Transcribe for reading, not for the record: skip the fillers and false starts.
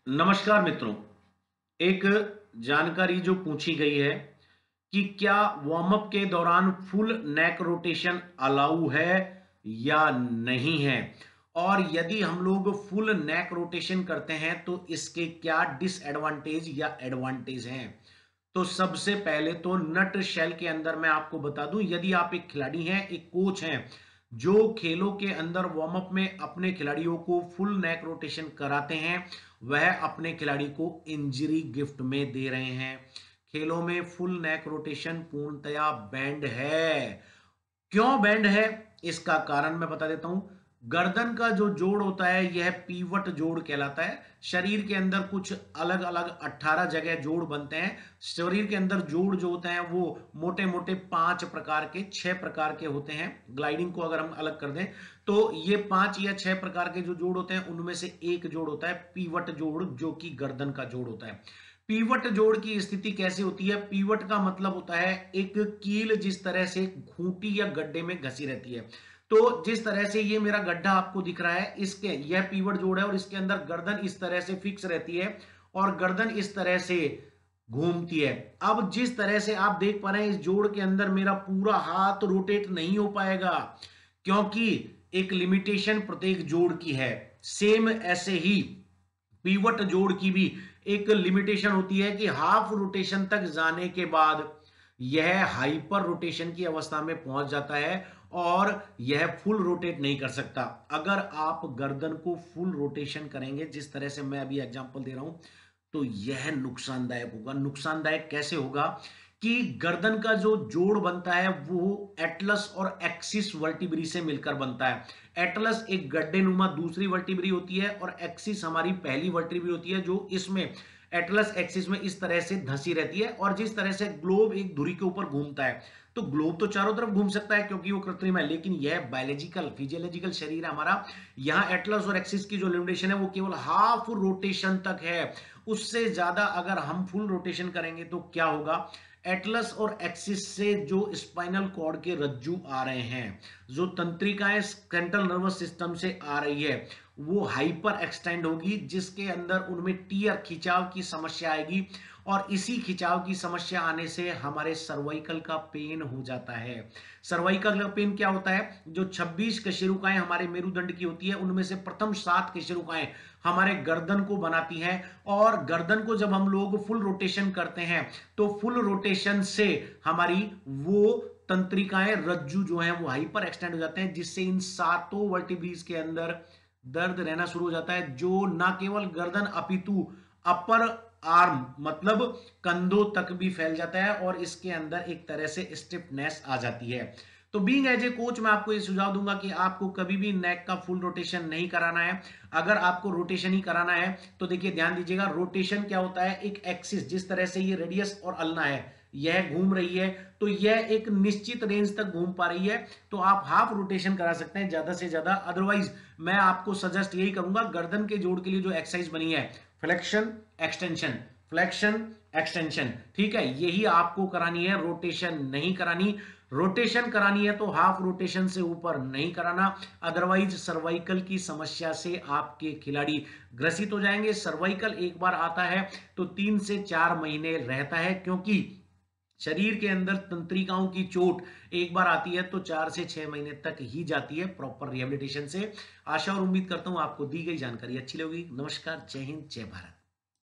नमस्कार मित्रों। एक जानकारी जो पूछी गई है कि क्या वार्म अप के दौरान फुल नेक रोटेशन अलाउ है या नहीं है, और यदि हम लोग फुल नेक रोटेशन करते हैं तो इसके क्या डिसएडवांटेज या एडवांटेज हैं। तो सबसे पहले तो नट शेल के अंदर मैं आपको बता दूं, यदि आप एक खिलाड़ी हैं, एक कोच हैं जो खेलों के अंदर वार्म अप में अपने खिलाड़ियों को फुल नेक रोटेशन कराते हैं, वह अपने खिलाड़ी को इंजरी गिफ्ट में दे रहे हैं। खेलों में फुल नेक रोटेशन पूर्णतया बैंड है। क्यों बैंड है, इसका कारण मैं बता देता हूं। गर्दन का जो जोड़ होता है यह पीवट जोड़ कहलाता है। शरीर के अंदर कुछ अलग अलग 18 जगह जोड़ बनते हैं। शरीर के अंदर जोड़ जो होते हैं वो मोटे मोटे 5 प्रकार के 6 प्रकार के होते हैं। ग्लाइडिंग को अगर हम अलग कर दें तो ये 5 या 6 प्रकार के जो जोड़ होते हैं उनमें से एक जोड़ होता है पीवट जोड़, जो कि गर्दन का जोड़ होता है। पीवट जोड़ की स्थिति कैसे होती है? पीवट का मतलब होता है एक कील जिस तरह से खूंटी या गड्ढे में घसी रहती है। तो जिस तरह से ये मेरा गड्ढा आपको दिख रहा है, इसके यह पीवट जोड़ है और इसके अंदर गर्दन इस तरह से फिक्स रहती है और गर्दन इस तरह से घूमती है। अब जिस तरह से आप देख पा रहे हैं, इस जोड़ के अंदर मेरा पूरा हाथ रोटेट नहीं हो पाएगा, क्योंकि एक लिमिटेशन प्रत्येक जोड़ की है। सेम ऐसे ही पीवट जोड़ की भी एक लिमिटेशन होती है कि हाफ रोटेशन तक जाने के बाद यह हाइपर रोटेशन की अवस्था में पहुंच जाता है और यह फुल रोटेट नहीं कर सकता। अगर आप गर्दन को फुल रोटेशन करेंगे, जिस तरह से मैं अभी एग्जांपल दे रहा हूं, तो यह नुकसानदायक होगा। नुकसानदायक कैसे होगा कि गर्दन का जो जोड़ बनता है वो एटलस और एक्सिस वर्टिब्री से मिलकर बनता है। एटलस एक गड्ढे नुमा दूसरी वर्टिब्री होती है और एक्सिस हमारी पहली वर्टिब्री होती है, जो इसमें एटलस एक्सिस में इस तरह से धंसी रहती है। और जिस तरह से ग्लोब एक धुरी के ऊपर घूमता है, तो ग्लोब तो चारों तरफ घूम सकता है क्योंकि वो कृत्रिम है, लेकिन यह बायोलॉजिकल फिजियोलॉजिकल शरीर है हमारा। यहां एटलस और एक्सिस की जो लिमिटेशन है वो केवल हाफ रोटेशन तक है। उससे ज्यादा अगर हम फुल रोटेशन करेंगे तो क्या होगा? एटलस और एक्सिस से जो स्पाइनल कॉर्ड के रज्जू आ रहे हैं, जो तंत्रिकाएं सेंट्रल नर्वस सिस्टम से आ रही है, वो हाइपर एक्सटेंड होगी, जिसके अंदर उनमें टीयर खिंचाव की समस्या आएगी। और इसी खिंचाव की समस्या आने से हमारे सर्वाइकल का पेन हो जाता है। सर्वाइकल का पेन क्या होता है? जो 26 कशेरुकाएं हमारे मेरुदंड की होती है, उनमें से प्रथम 7 कशेरुकाएं हमारे गर्दन को बनाती हैं। और गर्दन को जब हम लोग फुल रोटेशन करते हैं तो फुल रोटेशन से हमारी वो तंत्रिकाएं रज्जू जो हैं वो हाइपर एक्सटेंड हो जाते हैं, जिससे इन सातों वर्टिब्रीज के अंदर दर्द रहना शुरू हो जाता है, जो ना केवल गर्दन अपितु अपर आर्म मतलब कंधों तक भी फैल जाता है और इसके अंदर एक तरह से स्टिफनेस आ जाती है। तो बीइंग एज ए कोच मैं आपको ये सुझाव दूंगा कि आपको कभी भी नेक का फुल रोटेशन नहीं कराना है। अगर आपको रोटेशन ही कराना है तो देखिए ध्यान दीजिएगा, रोटेशन क्या होता है? एक एक्सिस, जिस तरह से ये रेडियस और अल्ना है, यह घूम रही है, तो यह एक निश्चित रेंज तक घूम पा रही है, तो आप हाफ रोटेशन करा सकते हैं ज्यादा से ज्यादा। अदरवाइज मैं आपको सजेस्ट यही करूंगा, गर्दन के जोड़ के लिए जो एक्सरसाइज बनी है, फ्लेक्शन एक्सटेंशन, फ्लेक्शन एक्सटेंशन, ठीक है, यही आपको करानी है, रोटेशन नहीं करानी। रोटेशन करानी है तो हाफ रोटेशन से ऊपर नहीं कराना, अदरवाइज सर्वाइकल की समस्या से आपके खिलाड़ी ग्रसित हो जाएंगे। सर्वाइकल एक बार आता है तो 3 से 4 महीने रहता है, क्योंकि शरीर के अंदर तंत्रिकाओं की चोट एक बार आती है तो 4 से 6 महीने तक ही जाती है प्रॉपर रिहेबिलिटेशन से। आशा और उम्मीद करता हूं आपको दी गई जानकारी अच्छी लगी। नमस्कार, जय हिंद, जय भारत।